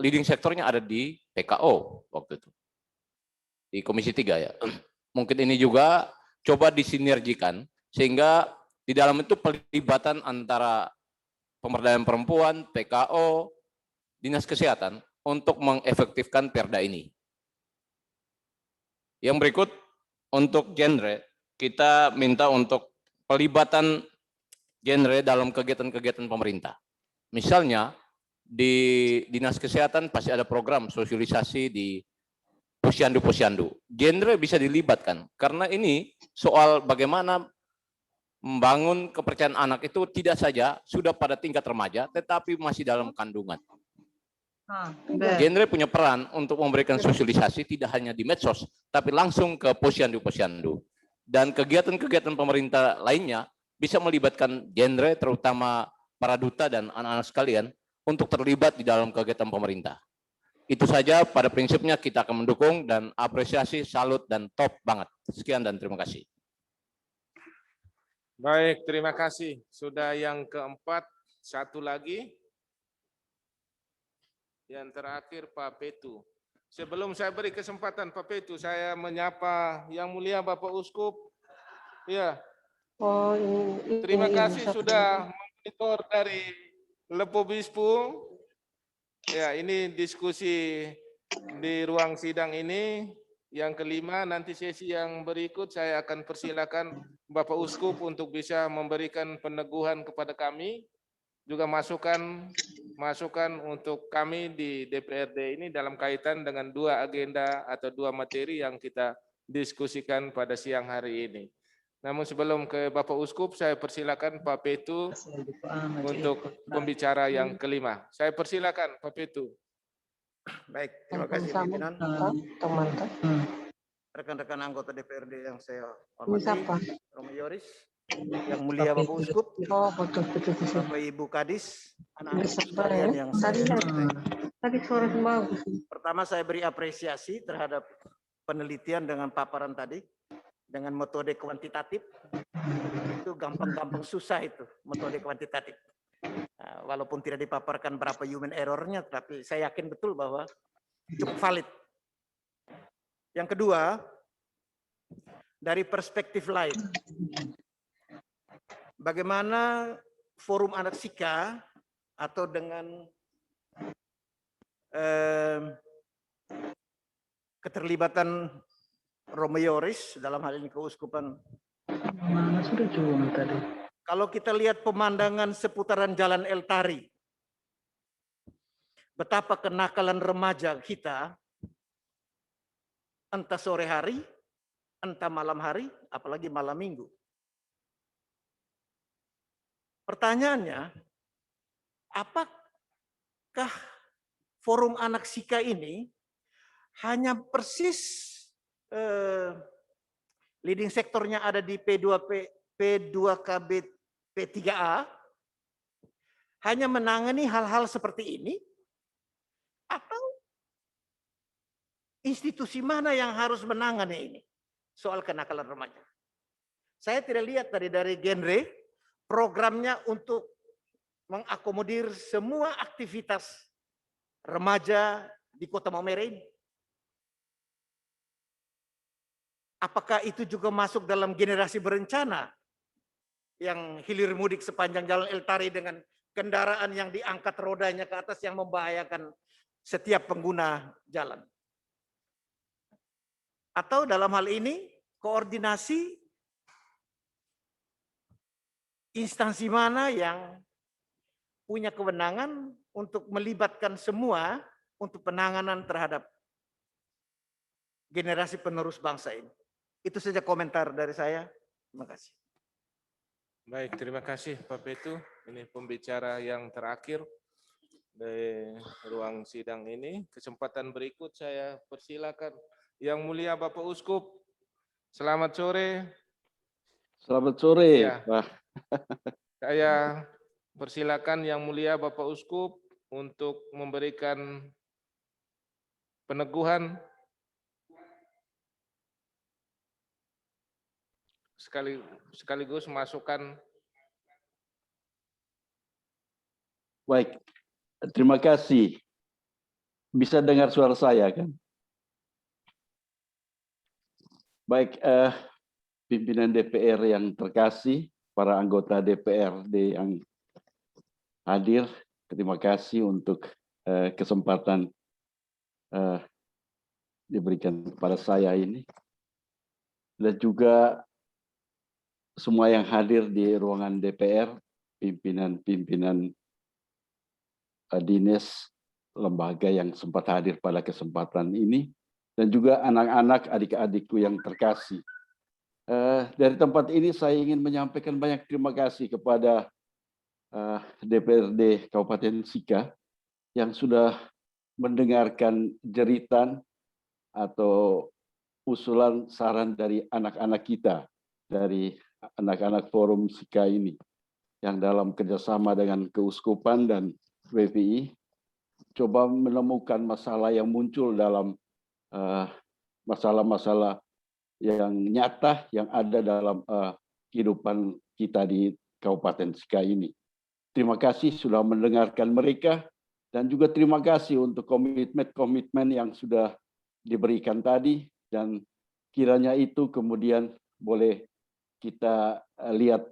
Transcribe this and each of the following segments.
leading sektornya ada di PKO waktu itu. Di Komisi 3 ya. Mungkin ini juga coba disinergikan sehingga di dalam itu pelibatan antara pemberdayaan perempuan, PKO, Dinas Kesehatan untuk mengefektifkan Perda ini. Yang berikut untuk genre, kita minta untuk pelibatan genre dalam kegiatan-kegiatan pemerintah. Misalnya di Dinas Kesehatan pasti ada program sosialisasi di posyandu-posyandu. Genre bisa dilibatkan karena ini soal bagaimana membangun kepercayaan anak itu tidak saja sudah pada tingkat remaja tetapi masih dalam kandungan. Genre punya peran untuk memberikan sosialisasi tidak hanya di medsos tapi langsung ke posyandu-posyandu. Dan kegiatan-kegiatan pemerintah lainnya bisa melibatkan genre terutama para duta dan anak-anak sekalian untuk terlibat di dalam kegiatan pemerintah. Itu saja pada prinsipnya kita akan mendukung dan apresiasi, salut dan top banget. Sekian dan terima kasih. Baik, terima kasih. Sudah yang keempat, satu lagi. Yang terakhir Pak Petu. Sebelum saya beri kesempatan Pak Petu, saya menyapa Yang Mulia Bapak Uskup. Ya. Oh, Terima kasih sudah memonitor dari Lepo Bispu. Ya, ini diskusi di ruang sidang ini. Yang kelima, nanti sesi yang berikut saya akan persilakan Bapak Uskup untuk bisa memberikan peneguhan kepada kami, juga masukan untuk kami di DPRD ini dalam kaitan dengan dua agenda atau dua materi yang kita diskusikan pada siang hari ini. Namun sebelum ke Bapak Uskup, saya persilakan Pak Petu untuk pembicara yang kelima. Saya persilakan Pak Petu. Baik, terima kasih pimpinan. Rekan-rekan anggota DPRD yang saya hormati, Romo Yoris, Yang Mulia Bapak Uskup, Bapak Ibu Kadis, anak-anak sekalian yang saya hormati. Pertama saya beri apresiasi terhadap penelitian dengan paparan tadi dengan metode kuantitatif. Itu gampang-gampang susah itu metode kuantitatif. Walaupun tidak dipaparkan berapa human errornya, tapi saya yakin betul bahwa cukup valid. Yang kedua, dari perspektif lain, bagaimana Forum Anak Sika atau dengan keterlibatan Romo Yoris dalam hal ini keuskupan. Sudah jum tadi. Kalau kita lihat pemandangan seputaran Jalan El Tari, betapa kenakalan remaja kita, entah sore hari, entah malam hari, apalagi malam minggu. Pertanyaannya, apakah Forum Anak Sika ini hanya persis leading sektornya ada di P2KB P3A, hanya menangani hal-hal seperti ini, atau institusi mana yang harus menangani ini soal kenakalan remaja? Saya tidak lihat dari genre programnya untuk mengakomodir semua aktivitas remaja di Kota Maumere ini. Apakah itu juga masuk dalam generasi berencana yang hilir mudik sepanjang Jalan El Tari dengan kendaraan yang diangkat rodanya ke atas yang membahayakan setiap pengguna jalan? Atau dalam hal ini koordinasi instansi mana yang punya kewenangan untuk melibatkan semua untuk penanganan terhadap generasi penerus bangsa ini? Itu saja komentar dari saya. Terima kasih. Baik, terima kasih Pak Petu. Ini pembicara yang terakhir di ruang sidang ini. Kesempatan berikut saya persilakan Yang Mulia Bapak Uskup. Selamat sore. Selamat sore, Ya. Pak. Saya persilakan Yang Mulia Bapak Uskup untuk memberikan peneguhan sekaligus masukan. Baik, terima kasih Bisa dengar suara saya kan? Baik, pimpinan DPR yang terkasih, para anggota DPRD yang hadir, terima kasih untuk kesempatan diberikan kepada saya ini. Dan juga semua yang hadir di ruangan DPR, pimpinan-pimpinan dinas, lembaga yang sempat hadir pada kesempatan ini, dan juga anak-anak, adik-adikku yang terkasih. Dari tempat ini saya ingin menyampaikan banyak terima kasih kepada DPRD Kabupaten Sika yang sudah mendengarkan jeritan atau usulan saran dari anak-anak kita, dari anak-anak forum Sika ini, yang dalam kerjasama dengan Keuskupan dan WPI, coba menemukan masalah yang muncul dalam masalah-masalah yang nyata yang ada dalam kehidupan kita di Kabupaten Sika ini. Terima kasih sudah mendengarkan mereka, dan juga terima kasih untuk komitmen-komitmen yang sudah diberikan tadi, dan kiranya itu kemudian boleh kita lihat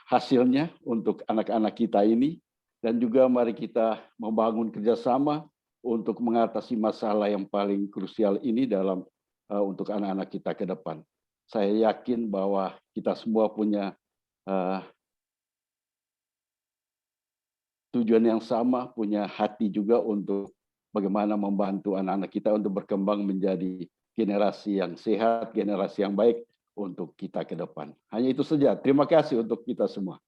hasilnya untuk anak-anak kita ini, dan juga mari kita membangun kerjasama untuk mengatasi masalah yang paling krusial ini dalam untuk anak-anak kita ke depan. Saya yakin bahwa kita semua punya tujuan yang sama, punya hati juga untuk bagaimana membantu anak-anak kita untuk berkembang menjadi generasi yang sehat, generasi yang baik untuk kita ke depan. Hanya itu saja. Terima kasih untuk kita semua.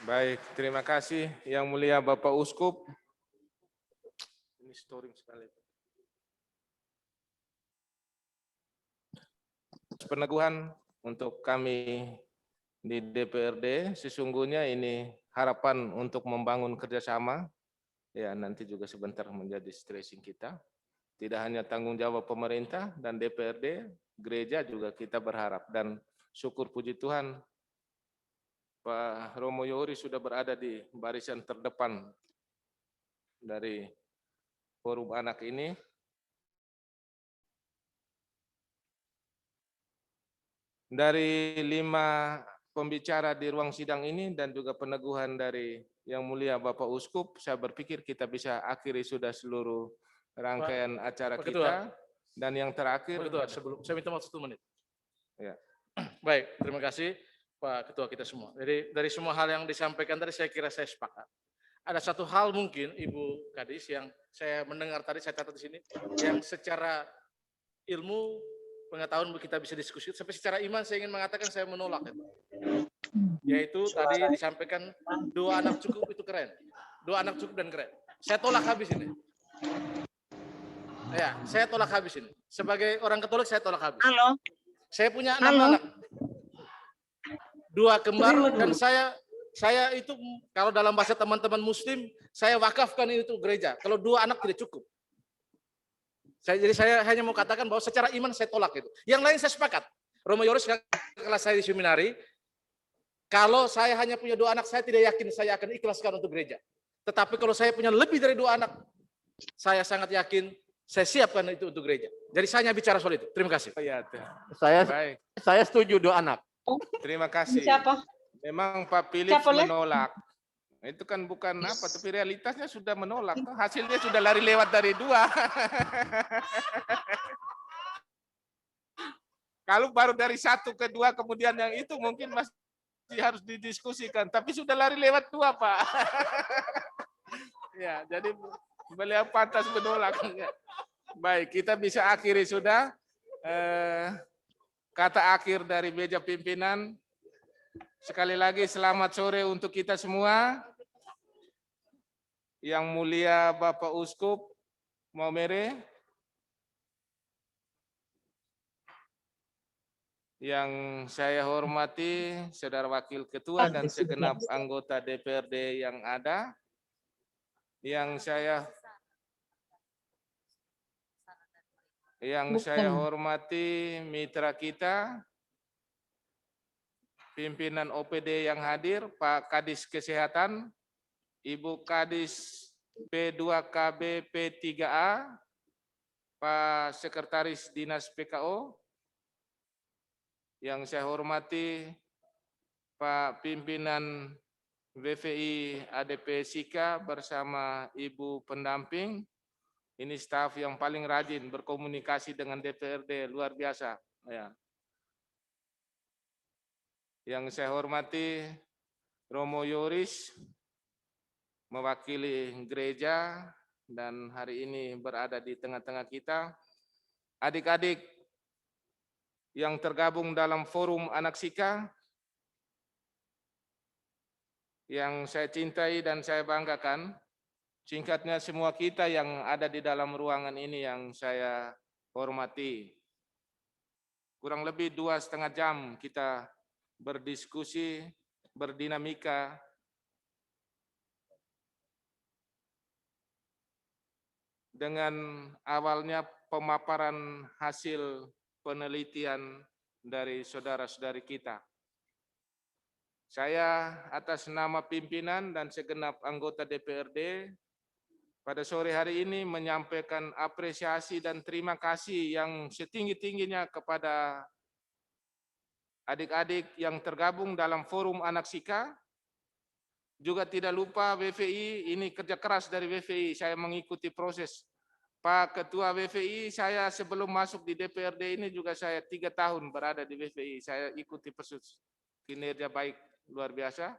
Baik, terima kasih Yang Mulia Bapak Uskup. Ini storing sekali. Peneguhan untuk kami di DPRD, sesungguhnya ini harapan untuk membangun kerjasama, ya nanti juga sebentar menjadi stressing kita. Tidak hanya tanggung jawab pemerintah dan DPRD, gereja juga kita berharap. Dan syukur puji Tuhan, Pak Romo Yoris sudah berada di barisan terdepan dari forum anak ini. Dari 5 pembicara di ruang sidang ini dan juga peneguhan dari Yang Mulia Bapak Uskup, saya berpikir kita bisa akhiri sudah seluruh rangkaian acara Pak Ketua. kita. Dan yang terakhir, Pak Ketua, sebelum saya minta waktu 1 menit. Ya. Baik, terima kasih Pak Ketua kita semua. Jadi dari semua hal yang disampaikan tadi saya kira saya sepakat. Ada satu hal mungkin Ibu Kadis yang saya mendengar tadi, saya catat di sini, yang secara ilmu pengetahuan kita bisa diskusi, tapi secara iman saya ingin mengatakan saya menolak itu. Yaitu tadi disampaikan 2 anak cukup itu keren. 2 anak cukup dan keren. Saya tolak habis ini. Ya, saya tolak habis ini. Sebagai orang Katolik saya tolak habis. Halo. Saya punya 6 anak. 2 kembar dan saya itu kalau dalam bahasa teman-teman muslim, saya wakafkan itu gereja. Kalau 2 anak tidak cukup. Jadi saya hanya mau katakan bahwa secara iman saya tolak itu. Yang lain saya sepakat. Romo Yoris kelas saya di seminari, kalau saya hanya punya 2 anak, saya tidak yakin saya akan ikhlaskan untuk gereja. Tetapi kalau saya punya lebih dari 2 anak, saya sangat yakin saya siapkan itu untuk gereja. Jadi saya hanya bicara soal itu. Terima kasih. Ya, Saya setuju 2 anak. terima kasih. Siapa? Memang Pak Philips Siapa, Le? menolak. Itu kan bukan apa, tapi realitasnya sudah menolak. Hasilnya sudah lari lewat dari 2. Kalau baru dari 1 ke 2 kemudian yang itu mungkin masih harus didiskusikan. Tapi sudah lari lewat 2, Pak. Ya, jadi beliau pantas menolak. Baik, kita bisa akhiri sudah. Kata akhir dari meja pimpinan. Sekali lagi selamat sore untuk kita semua. Yang Mulia Bapak Uskup Maumere, yang saya hormati Saudara Wakil Ketua dan segenap anggota DPRD yang ada, yang saya hormati mitra kita, pimpinan OPD yang hadir, Pak Kadis Kesehatan, Ibu Kadis P2KB P3A, Pak Sekretaris Dinas PKO, yang saya hormati Pak Pimpinan WVI ADP Sika bersama Ibu pendamping, ini staf yang paling rajin berkomunikasi dengan DPRD, luar biasa. Ya. Yang saya hormati Romo Yoris, mewakili gereja dan hari ini berada di tengah-tengah kita. Adik-adik yang tergabung dalam forum anak Sika, yang saya cintai dan saya banggakan, singkatnya semua kita yang ada di dalam ruangan ini yang saya hormati. Kurang lebih 2,5 jam kita berdiskusi, berdinamika, dengan awalnya pemaparan hasil penelitian dari saudara-saudari kita. Saya atas nama pimpinan dan segenap anggota DPRD pada sore hari ini menyampaikan apresiasi dan terima kasih yang setinggi-tingginya kepada adik-adik yang tergabung dalam forum anak Sika. Juga tidak lupa WVI, ini kerja keras dari WVI, saya mengikuti proses. Pak Ketua WVI, saya sebelum masuk di DPRD ini juga saya 3 tahun berada di WVI, saya ikuti proses kinerja baik, luar biasa.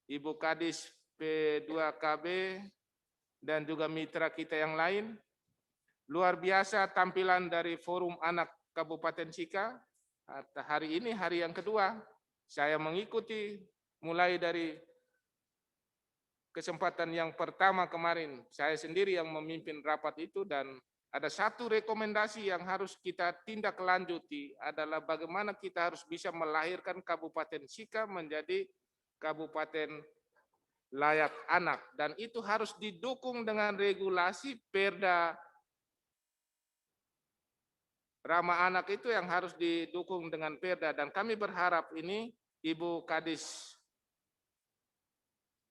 Ibu Kadis P2KB dan juga mitra kita yang lain, luar biasa tampilan dari forum anak Kabupaten Sika. Hari ini hari yang kedua, saya mengikuti mulai dari kesempatan yang pertama kemarin, saya sendiri yang memimpin rapat itu, dan ada satu rekomendasi yang harus kita tindak lanjuti adalah bagaimana kita harus bisa melahirkan Kabupaten Sika menjadi kabupaten layak anak, dan itu harus didukung dengan regulasi Perda ramah anak itu yang harus didukung dengan Perda, dan kami berharap ini Ibu Kadis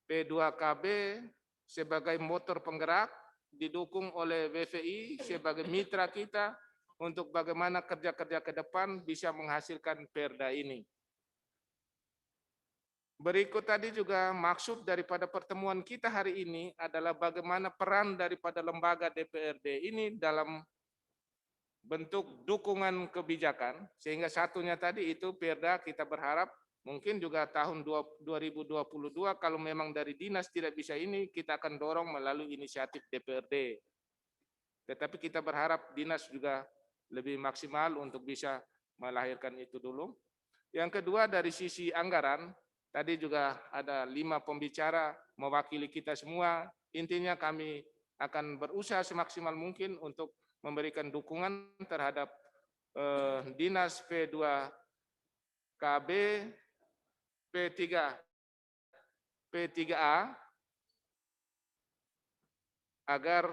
P2KB sebagai motor penggerak, didukung oleh WVI sebagai mitra kita untuk bagaimana kerja-kerja ke depan bisa menghasilkan Perda ini. Berikut tadi juga maksud daripada pertemuan kita hari ini adalah bagaimana peran daripada lembaga DPRD ini dalam bentuk dukungan kebijakan, sehingga satunya tadi itu Perda kita berharap mungkin juga tahun 2022 kalau memang dari dinas tidak bisa ini, kita akan dorong melalui inisiatif DPRD. Tetapi kita berharap dinas juga lebih maksimal untuk bisa melahirkan itu dulu. Yang kedua dari sisi anggaran, tadi juga ada 5 pembicara mewakili kita semua. Intinya kami akan berusaha semaksimal mungkin untuk memberikan dukungan terhadap dinas P2KB P3A agar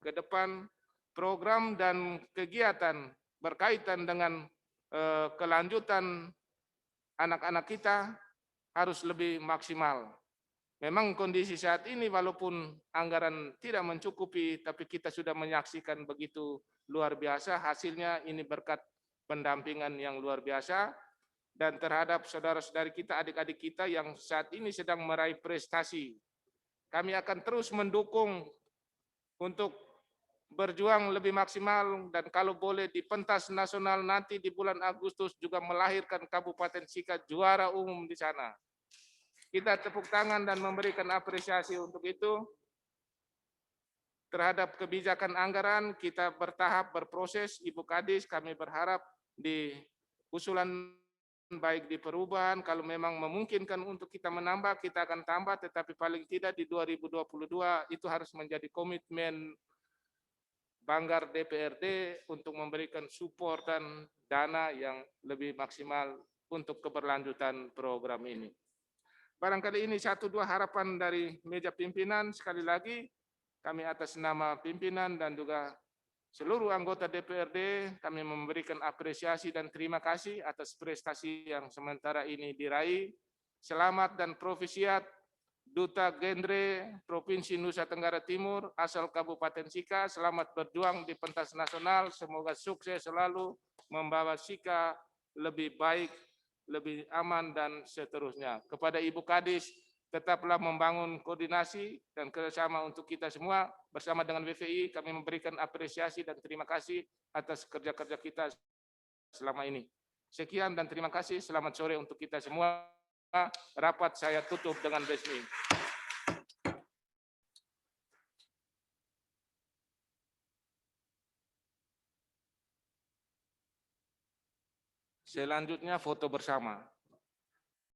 ke depan program dan kegiatan berkaitan dengan kelanjutan anak-anak kita harus lebih maksimal. Memang kondisi saat ini walaupun anggaran tidak mencukupi, tapi kita sudah menyaksikan begitu luar biasa hasilnya, ini berkat pendampingan yang luar biasa. Dan terhadap saudara-saudari kita, adik-adik kita yang saat ini sedang meraih prestasi. Kami akan terus mendukung untuk berjuang lebih maksimal, dan kalau boleh di pentas nasional nanti di bulan Agustus juga melahirkan Kabupaten Sika juara umum di sana. Kita tepuk tangan dan memberikan apresiasi untuk itu. Terhadap kebijakan anggaran kita bertahap berproses. Ibu Kadis, kami berharap di usulan baik di perubahan, kalau memang memungkinkan untuk kita menambah, kita akan tambah, tetapi paling tidak di 2022 itu harus menjadi komitmen Banggar DPRD untuk memberikan support dan dana yang lebih maksimal untuk keberlanjutan program ini. Barangkali ini 1-2 harapan dari meja pimpinan. Sekali lagi kami atas nama pimpinan dan juga seluruh anggota DPRD, kami memberikan apresiasi dan terima kasih atas prestasi yang sementara ini diraih. Selamat dan profisiat Duta Genre Provinsi Nusa Tenggara Timur, asal Kabupaten Sika, selamat berjuang di pentas nasional, semoga sukses selalu, membawa Sika lebih baik, lebih aman, dan seterusnya. Kepada Ibu Kadis, tetaplah membangun koordinasi dan kerjasama untuk kita semua. Bersama dengan WVI, kami memberikan apresiasi dan terima kasih atas kerja-kerja kita selama ini. Sekian dan terima kasih. Selamat sore untuk kita semua. Rapat saya tutup dengan resmi. Selanjutnya foto bersama.